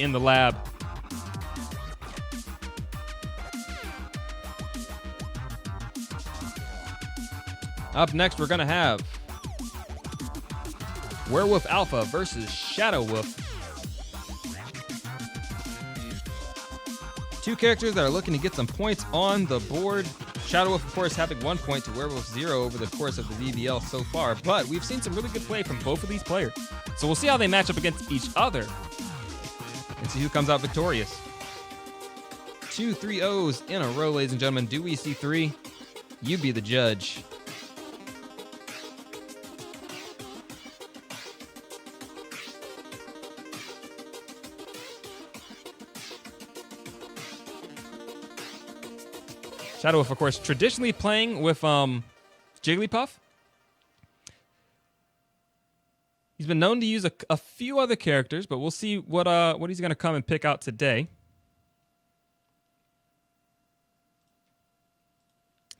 in the lab. Up next, we're going to have Werewolfalpha versus Shadowwolf. Two characters that are looking to get some points on the board. Shadowwolf, of course, having 1 point to Werewolf 0 over the course of the VVL so far, but we've seen some really good play from both of these players. So we'll see how they match up against each other and see who comes out victorious. 2 3-0s in a row, ladies and gentlemen. Do we see 3? You be the judge. Shadowwolf, of course, traditionally playing with Jigglypuff. He's been known to use a few other characters, but we'll see what he's going to come and pick out today.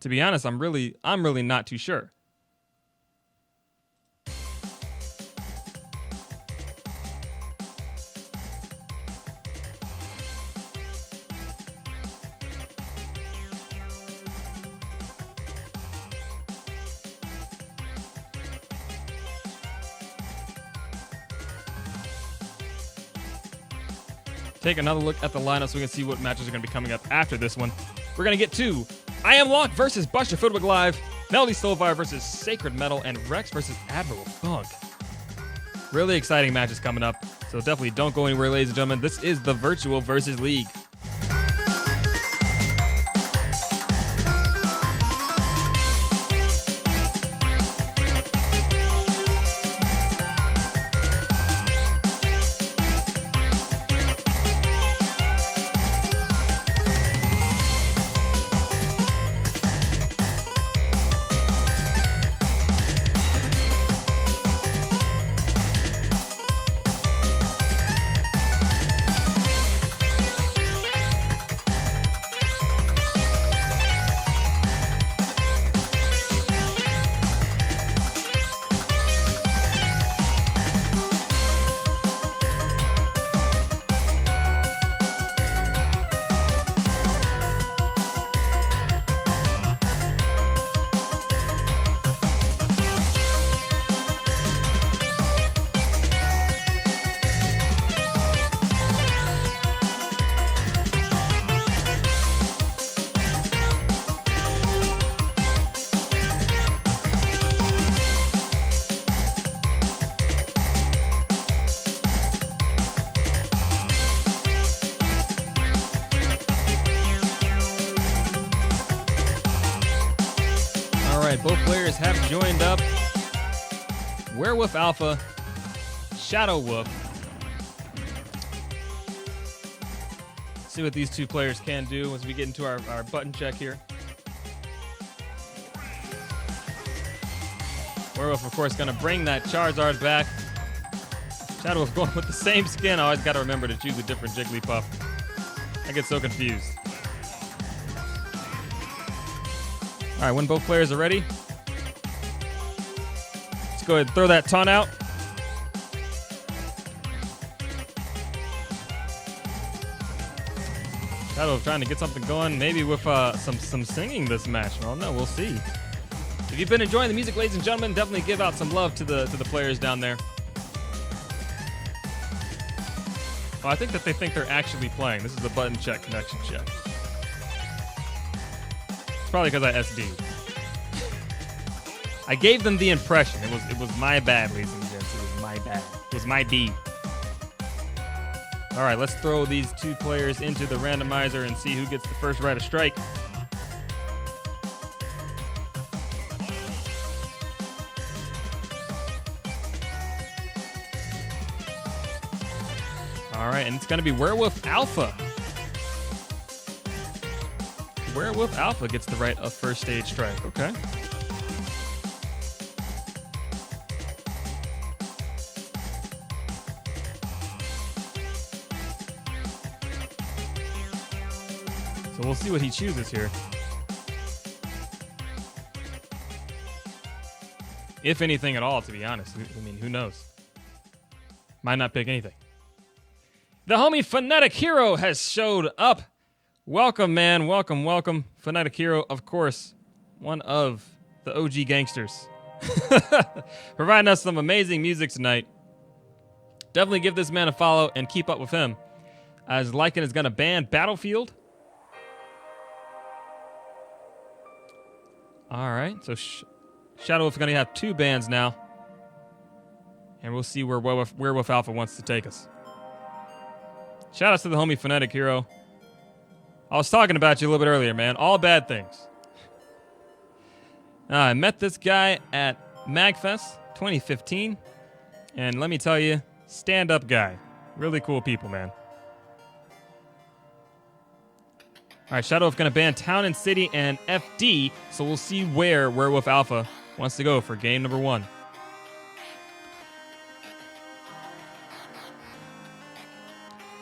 To be honest, I'm really not too sure. Take another look at the lineup so we can see what matches are going to be coming up after this one. We're going to get to I Am Locked versus Buster Footwick Live, Melody Soulfire versus Sacred Metal, and Rex versus Admiral Funk. Really exciting matches coming up, so definitely don't go anywhere, ladies and gentlemen. This is the Virtual versus League. Both players have joined up. Werewolfalpha, Shadowwolf. See what these two players can do as we get into our button check here. Werewolf, of course, going to bring that Charizard back. Shadowwolf going with the same skin. I always got to remember to choose a different Jigglypuff. I get so confused. All right, when both players are ready, let's go ahead and throw that taunt out. Shadow trying to get something going, maybe with some singing this match. Well, no, we'll see. If you've been enjoying the music, ladies and gentlemen, definitely give out some love to the players down there. Well, I think that they think they're actually playing. This is a button check, connection check. Probably because I SD'd. I gave them the impression. It was my bad, ladies and gents. It was my bad. It was my B. All right, let's throw these two players into the randomizer and see who gets the first right of strike. All right, and it's going to be Werewolfalpha. Werewolfalpha gets the right of first stage strike, okay? So we'll see what he chooses here. If anything at all, to be honest. I mean, who knows? Might not pick anything. The homie Phonetic Hero has showed up. Welcome, man. Welcome, welcome. Phonetic Hero, of course, one of the OG gangsters. Providing us some amazing music tonight. Definitely give this man a follow and keep up with him, as Lylat is going to ban Battlefield. All right, so Shadowwolf is going to have 2 bans now. And we'll see where Werewolfalpha wants to take us. Shout out to the homie Phonetic Hero. I was talking about you a little bit earlier, man. All bad things. I met this guy at MagFest 2015. And let me tell you, stand-up guy. Really cool people, man. All right, Shadowwolf going to ban Town and City and FD, so we'll see where Werewolfalpha wants to go for game number 1.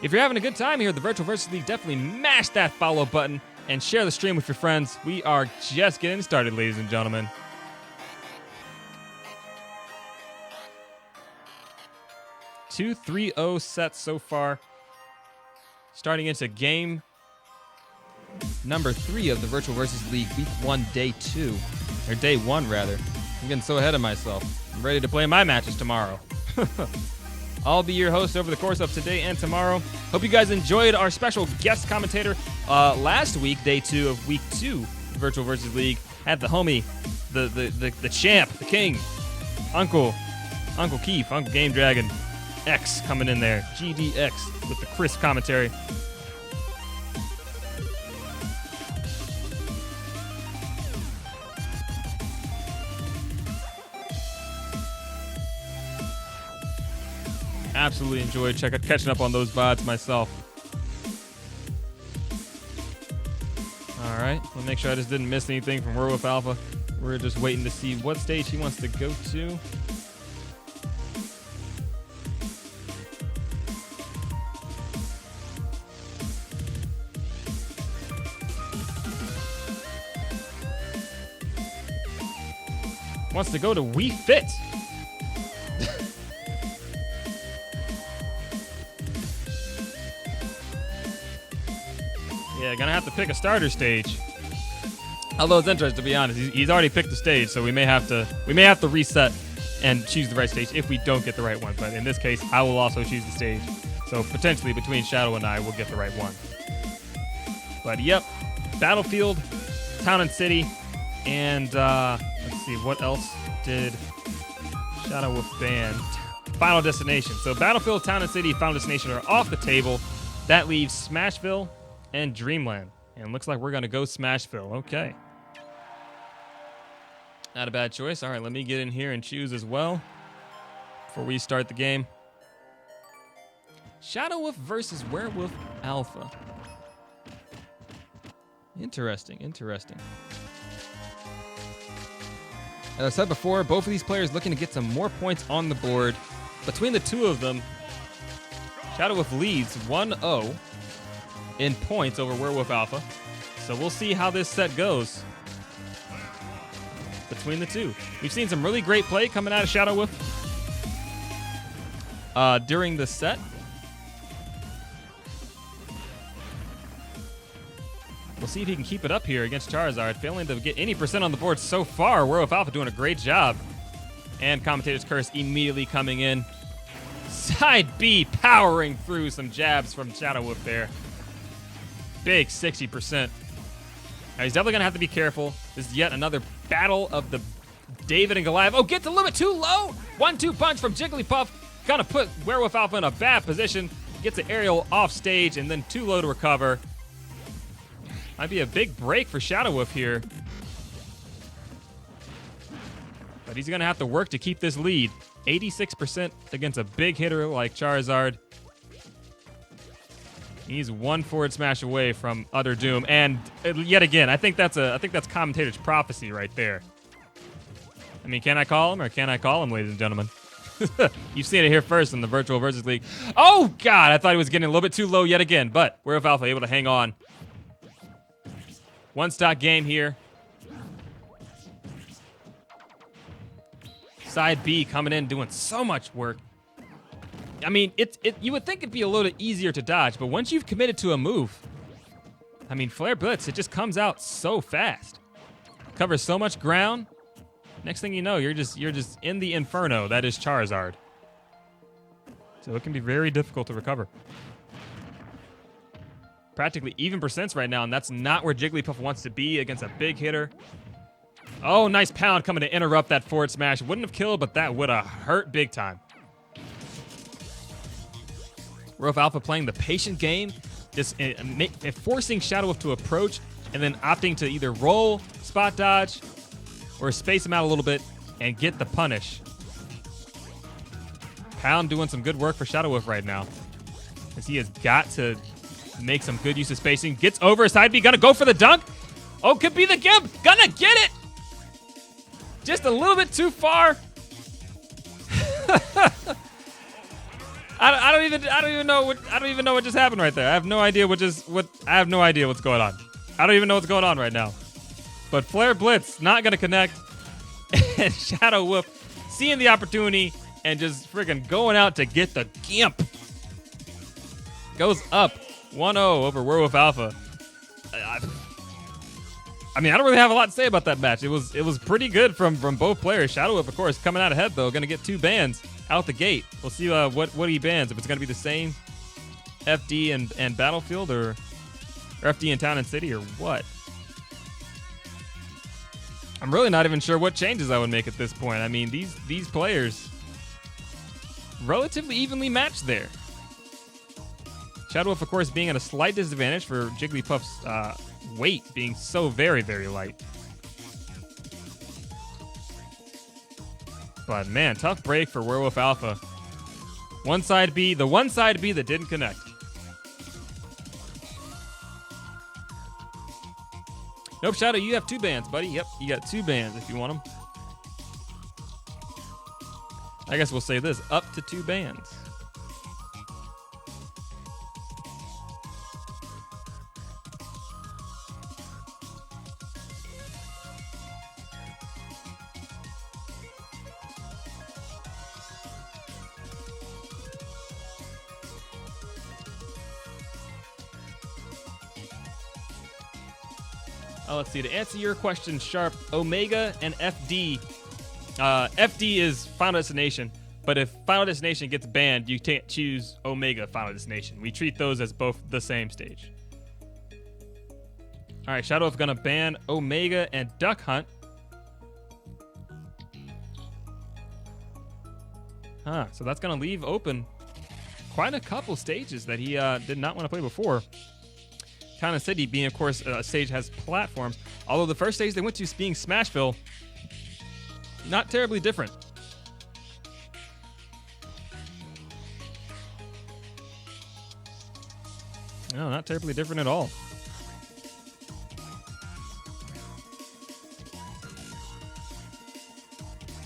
If you're having a good time here at the Virtual Versus League, definitely mash that follow button and share the stream with your friends. We are just getting started, ladies and gentlemen. 2-3-0 sets so far. Starting into game number 3 of the Virtual Versus League, week 1, day 2. Or day 1, rather. I'm getting so ahead of myself. I'm ready to play my matches tomorrow. I'll be your host over the course of today and tomorrow. Hope you guys enjoyed our special guest commentator last week, day 2 of week 2 Virtual Versus League. Had the homie, the champ, the king, Uncle Keith, Uncle Game Dragon X coming in there. GDX with the crisp commentary. Absolutely enjoyed catching up on those VODs myself. All right, let me make sure I just didn't miss anything from Werewolfalpha. We're just waiting to see what stage he wants to go to. Wants to go to Wii Fit. Yeah, gonna have to pick a starter stage. Although it's interesting, to be honest, he's already picked the stage, so we may have to reset and choose the right stage if we don't get the right one. But in this case, I will also choose the stage. So potentially between Shadow and I, we'll get the right one. But yep, Battlefield, Town and City, and let's see, what else did Shadowwolf ban? Final Destination. So Battlefield, Town and City, Final Destination are off the table. That leaves Smashville and Dreamland. And looks like we're going to go Smashville. Okay. Not a bad choice. All right, let me get in here and choose as well before we start the game. Shadowwolf versus Werewolfalpha. Interesting, interesting. As I said before, both of these players looking to get some more points on the board. Between the two of them, Shadowwolf leads 1-0 in points over Werewolfalpha. So we'll see how this set goes between the two. We've seen some really great play coming out of Shadowwolf during the set. We'll see if he can keep it up here against Charizard. Failing to get any percent on the board so far. Werewolfalpha doing a great job. And Commentator's Curse immediately coming in. Side B powering through some jabs from Shadowwolf there. Big 60%. Now he's definitely going to have to be careful. This is yet another battle of the David and Goliath. Oh, gets a little bit too low. 1-2 punch from Jigglypuff. Kind of put Werewolfalpha in a bad position. Gets an aerial off stage and then too low to recover. Might be a big break for Shadowwolf here. But he's going to have to work to keep this lead. 86% against a big hitter like Charizard. He's one forward smash away from utter doom. And yet again, I think that's Commentator's prophecy right there. I mean, can I call him or can I call him, ladies and gentlemen? You've seen it here first in the Virtual Versus League. Oh, God, I thought he was getting a little bit too low yet again. But Werewolfalpha able to hang on. One-stock game here. Side B coming in, doing so much work. I mean, you would think it'd be a little easier to dodge, but once you've committed to a move, I mean, Flare Blitz, it just comes out so fast. Covers so much ground. Next thing you know, you're just in the inferno that is Charizard. So it can be very difficult to recover. Practically even percents right now, and that's not where Jigglypuff wants to be against a big hitter. Oh, nice pound coming to interrupt that forward smash. Wouldn't have killed, but that would have hurt big time. Werewolfalpha playing the patient game, just forcing Shadowwolf to approach and then opting to either roll, spot dodge, or space him out a little bit and get the punish. Pound doing some good work for Shadowwolf right now, as he has got to make some good use of spacing. Gets over side B, gonna go for the dunk. Oh, could be the gimp, gonna get it. Just a little bit too far. I don't even know what just happened right there. I have no idea what's going on. I don't even know what's going on right now. But Flare Blitz not gonna connect. And Shadowwolf seeing the opportunity and just freaking going out to get the gimp. Goes up 1-0 over Werewolfalpha. I mean, I don't really have a lot to say about that match. It was pretty good from both players. Shadowwolf, of course, coming out ahead though, gonna get 2 bans out the gate. We'll see what he bans. If it's gonna be the same FD and Battlefield or FD in Town and City or what. I'm really not even sure what changes I would make at this point. I mean, these players relatively evenly matched there. Shadowwolf, of course, being at a slight disadvantage for Jigglypuff's weight being so very, very light. But man, tough break for Werewolfalpha. The one side B that didn't connect. Nope, Shadow, you have 2 bans, buddy. Yep, you got 2 bans if you want them. I guess we'll say this, up to 2 bans. Let's see. To answer your question, Sharp, Omega and FD. FD is Final Destination, but if Final Destination gets banned, you can't choose Omega Final Destination. We treat those as both the same stage. All right, Shadowwolf gonna ban Omega and Duck Hunt. So that's gonna leave open quite a couple stages that he did not want to play before. Town and City being, of course, a stage has platforms. Although the first stage they went to being Smashville, not terribly different. No, not terribly different at all.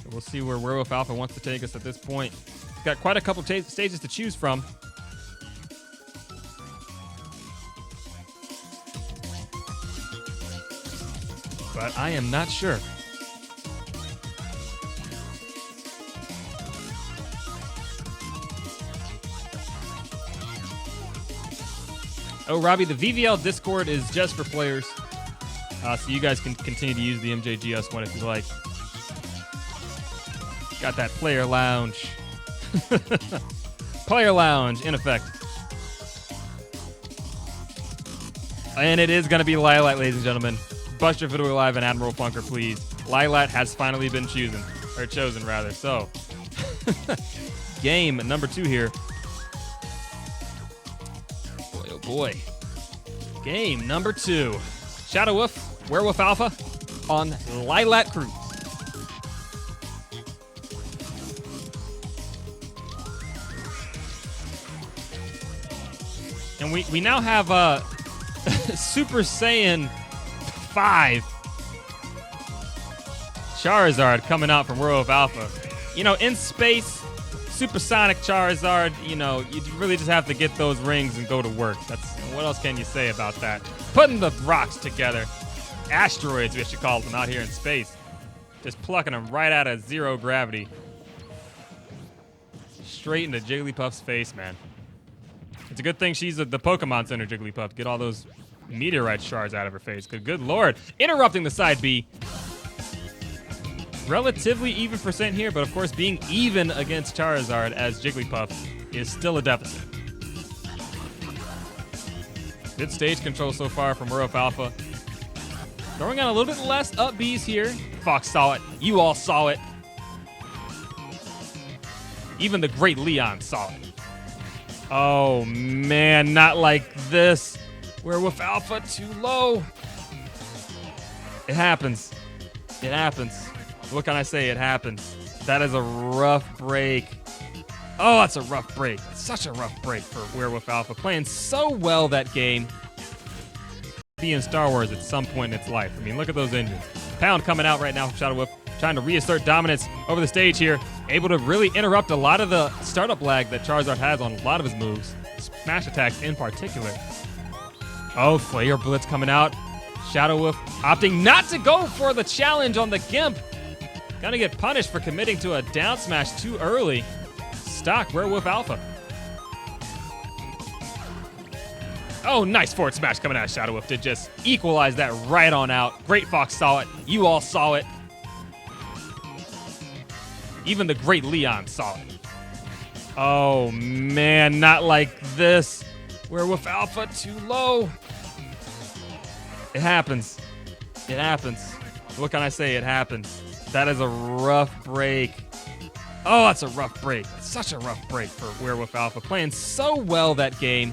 So we'll see where Werewolfalpha wants to take us at this point. He's got quite a couple stages to choose from. But I am not sure. Oh, Robbie, the VVL Discord is just for players. So you guys can continue to use the MJGS one if you like. Got that player lounge. Player lounge, in effect. And it is going to be Lylat, ladies and gentlemen. Buster Fiddler Live and Admiral Funker, please. Lylat has finally been chosen. So, game number 2 here. Boy, oh boy. Game number 2. Shadowwolf, Werewolfalpha on Lylat Cruise. And we now have Super Saiyan 5 Charizard coming out from Werewolfalpha. You know, in space, supersonic Charizard, you know, you really just have to get those rings and go to work. What else can you say about that? Putting the rocks together. Asteroids, we should call them, out here in space. Just plucking them right out of 0 gravity. straight into Jigglypuff's face, man. It's a good thing she's the Pokemon Center Jigglypuff. Get all those meteorite shards out of her face. Good lord. Interrupting the side B. Relatively even percent here, but of course being even against Charizard as Jigglypuff is still a deficit. Good stage control so far from Werewolfalpha. Throwing out a little bit less up Bs here. Fox saw it. You all saw it. Even the great Leon saw it. Oh man, not like this. Werewolfalpha too low. It happens. It happens. What can I say? It happens. That is a rough break. Oh, that's a rough break. Such a rough break for Werewolfalpha. Playing so well that game. Be in Star Wars at some point in its life. I mean, look at those engines. Pound coming out right now from Shadowwolf, trying to reassert dominance over the stage here. Able to really interrupt a lot of the startup lag that Charizard has on a lot of his moves. Smash attacks in particular. Oh, Flare Blitz coming out. Shadowwolf opting not to go for the challenge on the Gimp. Gonna get punished for committing to a down smash too early. Stock Werewolfalpha. Oh, nice forward smash coming out of Shadowwolf to just equalize that right on out. Great Fox saw it. You all saw it. Even the great Leon saw it. Oh man, not like this. Werewolfalpha too low. It happens. It happens. What can I say? It happens. That is a rough break. Oh, that's a rough break. Such a rough break for Werewolfalpha. Playing so well that game.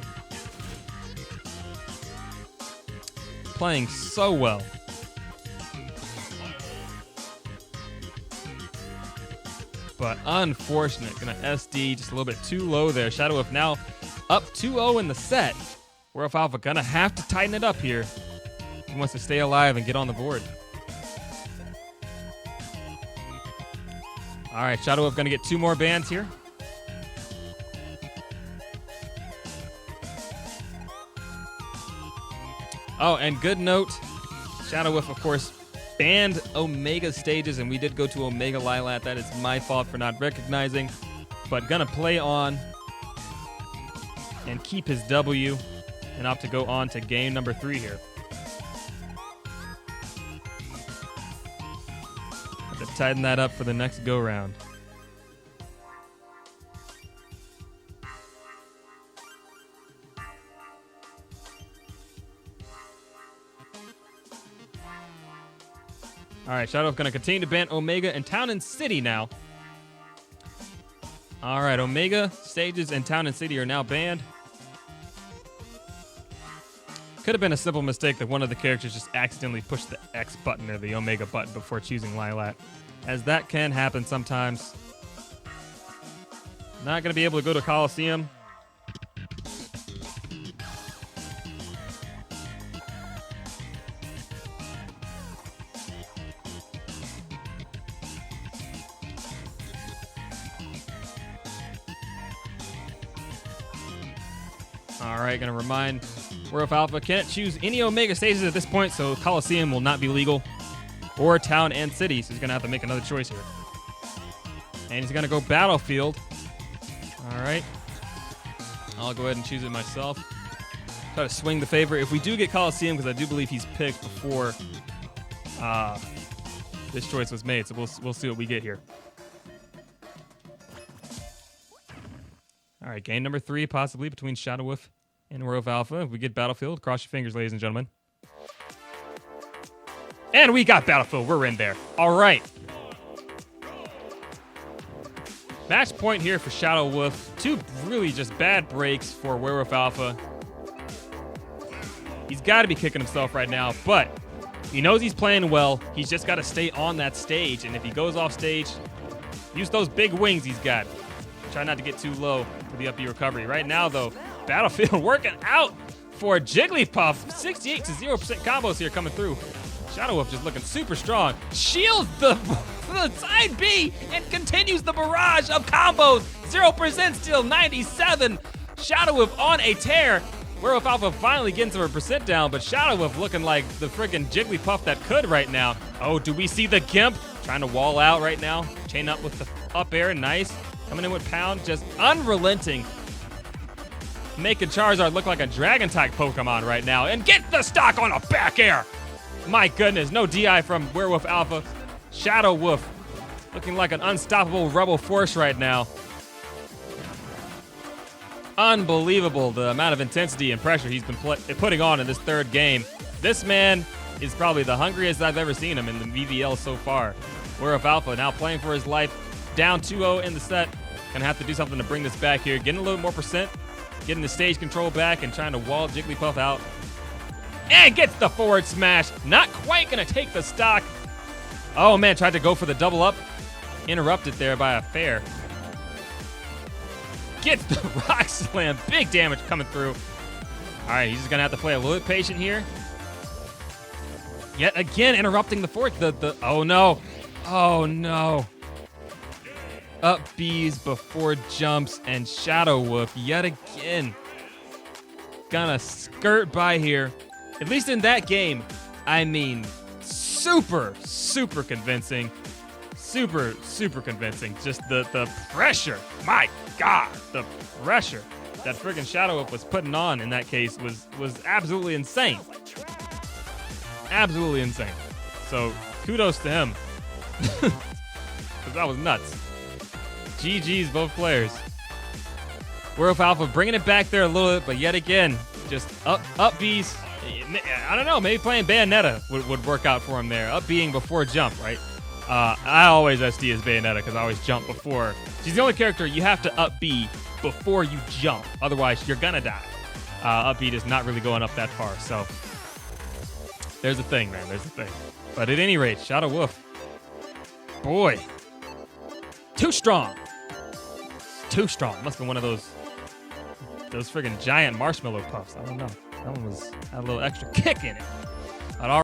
Playing so well. But unfortunate. Gonna SD just a little bit too low there. Shadowwolf now up 2-0 in the set. Werewolfalpha gonna have to tighten it up here. He wants to stay alive and get on the board. All right, Shadowwolf gonna get 2 more bans here. Oh, and good note, Shadowwolf, of course, banned Omega stages, and we did go to Omega Lylat. That is my fault for not recognizing, but gonna play on and keep his W and opt to go on to game number 3 here. Have to tighten that up for the next go-round. All right, Shadowwolf going to continue to ban Omega and Town and City now. All right, Omega stages and Town and City are now banned. Could have been a simple mistake that one of the characters just accidentally pushed the X button or the Omega button before choosing Lylat, as that can happen sometimes. Not going to be able to go to Coliseum. All right, going to remind Werewolfalpha can't choose any Omega stages at this point, so Coliseum will not be legal, or Town and City, so he's going to have to make another choice here. And he's going to go Battlefield. All right. I'll go ahead and choose it myself. Try to swing the favor. If we do get Coliseum, because I do believe he's picked before this choice was made, so we'll see what we get here. All right, game number 3, possibly, between Shadowwolf and Werewolfalpha. If we get Battlefield, cross your fingers, ladies and gentlemen. And we got Battlefield. We're in there. All right. Match point here for Shadowwolf. 2 really just bad breaks for Werewolfalpha. He's got to be kicking himself right now, but he knows he's playing well. He's just got to stay on that stage, and if he goes off stage, use those big wings he's got. Try not to get too low for the up B recovery. Right now, though, Battlefield working out for Jigglypuff. 68 to 0% combos here coming through. Shadowwolf just looking super strong. Shields the side B and continues the barrage of combos. 0% still, 97. Shadowwolf on a tear. Werewolfalpha finally getting some percent down, but Shadowwolf looking like the freaking Jigglypuff that could right now. Oh, do we see the Gimp? Trying to wall out right now. Chain up with the up air, nice. Coming in with Pound, just unrelenting. Making Charizard look like a Dragon-type Pokemon right now. And get the stock on a back air! My goodness, no DI from Werewolfalpha. Shadowwolf looking like an unstoppable rebel force right now. Unbelievable the amount of intensity and pressure he's been putting on in this third game. This man is probably the hungriest I've ever seen him in the VVL so far. Werewolfalpha now playing for his life. Down 2-0 in the set. Gonna have to do something to bring this back here. Getting a little more percent. Getting the stage control back and trying to wall Jigglypuff out. And gets the forward smash. Not quite gonna take the stock. Oh man, tried to go for the double up. Interrupted there by a fair. Gets the rock slam. Big damage coming through. All right, he's just gonna have to play a little bit patient here. Yet again, interrupting the fork. Oh no. Oh no. Up B's before jumps, and Shadowwolf yet again gonna skirt by here. At least in that game, I mean, super convincing. Super convincing. Just the pressure. My God, the pressure that friggin' Shadowwolf was putting on in that case was absolutely insane. Absolutely insane. So kudos to him. Because that was nuts. GG's both players. Werewolfalpha bringing it back there a little bit, but yet again, just up B's. I don't know, maybe playing Bayonetta would work out for him there. Up being before jump, right? I always SD as Bayonetta because I always jump before. She's the only character you have to up B before you jump. Otherwise, you're gonna die. Up B is not really going up that far, so there's a thing, man. There's a thing. But at any rate, Shadowwolf, boy, too strong. Too strong. Must have been one of those friggin' giant marshmallow puffs. I don't know. That one had a little extra kick in it.